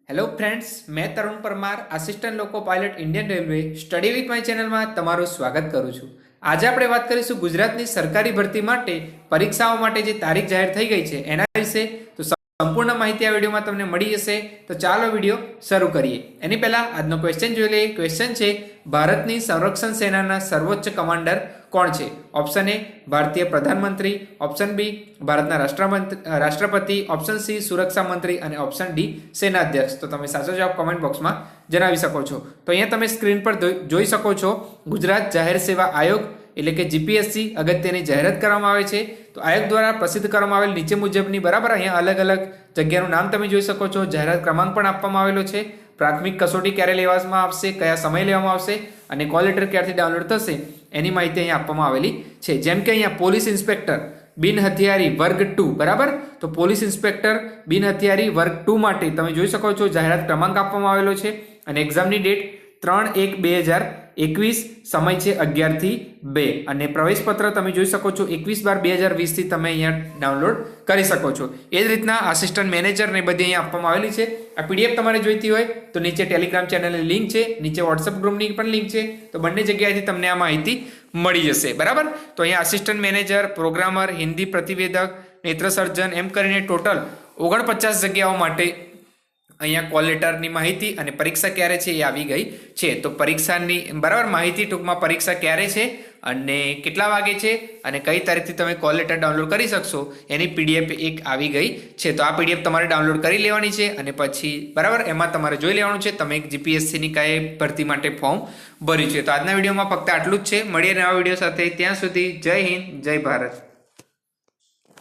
Hello friends, મેં Tarun Parmar, assistant લોકો pilot Indian railway study with my ચેનલમાં તમારું સ્વાગત કરું છું. આજે આપણે વાત કરીશું ગુજરાતની સરકારી ભરતી માટે પરીક્ષાઓ માટે જે તારીખ જાહેર થઈ ગઈ છે એના વિશે. તો સંપૂર્ણ માહિતી આ વિડીયોમાં તમને મળી જશે. તો ચાલો વિડીયો શરૂ કરીએ. એની પહેલા આજનો ક્વેશ્ચન જોઈ લઈએ. ક્વેશ્ચન છે, ભારતની સંરક્ષણ સેનાના સર્વોચ્ચ કમાન્ડર કોણ છે? ઓપ્શન એ ભારતીય પ્રધાનમંત્રી, ઓપ્શન બી ભારતના રાષ્ટ્રપતિ, ઓપ્શન સી સુરક્ષા મંત્રી અને ઓપ્શન ડી સેનાધ્યક્ષ. તો તમે સાચો જવાબ કમેન્ટ બોક્સમાં જણાવી શકો છો. તો અહીંયા તમે સ્ક્રીન પર જોઈ શકો છો ગુજરાત જાહેર સેવા આયોગ એટલે કે જીપીએસસી અગત્યની જાહેરાત કરવામાં આવે છે. તો આયોગ દ્વારા પ્રસિદ્ધ કરવામાં આવેલ નીચે મુજબની બરાબર અહીંયા અલગ અલગ જગ્યાનું નામ તમે જોઈ શકો છો. જાહેરાત ક્રમાંક પણ આપવામાં આવેલો છે. પ્રાથમિક કસોટી ક્યારે લેવામાં આવશે, કયા સમય લેવામાં આવશે અને કોલ લેટર ક્યારથી ડાઉનલોડ થશે એની માહિતી અહીંયા આપવામાં આવેલી છે. જેમ કે અહીંયા પોલીસ ઇન્સ્પેક્ટર બિન હથિયારી વર્ગ 2 બરાબર. તો પોલીસ ઇન્સ્પેક્ટર બિન હથિયારી વર્ગ 2 માટે તમે જોઈ શકો છો જાહેરાત ક્રમાંક આપવામાં આવેલો છે અને એક્ઝામની ડેટ 3/1/2021, સમય છે 11 થી 2 અને પ્રવેશપત્ર તમે જોઈ શકો છો 21/12/20 થી તમે અહીંયા ડાઉનલોડ કરી શકો છો. એ જ રીતના આસિસ્ટન્ટ મેનેજર ને બધી અહીંયા આપવામાં આવેલી છે. આ પીડીએફ તમારે જોઈતી હોય તો નીચે ટેલિગ્રામ ચેનલની લિંક છે, નીચે વોટ્સઅપ ગ્રુપની પણ લિંક છે. તો બંને જગ્યાએથી તમને આ માહિતી મળી જશે બરાબર. તો અહીંયા આસિસ્ટન્ટ મેનેજર, પ્રોગ્રામર, હિન્દી પ્રતિવેદક, નેત્ર સર્જન એમ કરીને ટોટલ 49 જગ્યાઓ માટે અહીંયા કોલ લેટરની માહિતી અને પરીક્ષા ક્યારે છે એ આવી ગઈ છે. તો પરીક્ષાની બરાબર માહિતી ટૂંકમાં પરીક્ષા ક્યારે છે અને કેટલા વાગે છે અને કઈ તારીખથી તમે કોલ લેટર ડાઉનલોડ કરી શકશો એની પીડીએફ એક આવી ગઈ છે. તો આ પીડીએફ તમારે ડાઉનલોડ કરી લેવાની છે અને પછી બરાબર એમાં તમારે જોઈ લેવાનું છે તમે જીપીએસસીની કઈ ભરતી માટે ફોર્મ ભર્યું છે. તો આજના વિડીયોમાં ફક્ત આટલું જ છે. મળીએ નવા વિડીયો સાથે. ત્યાં સુધી જય હિન્દ, જય ભારત.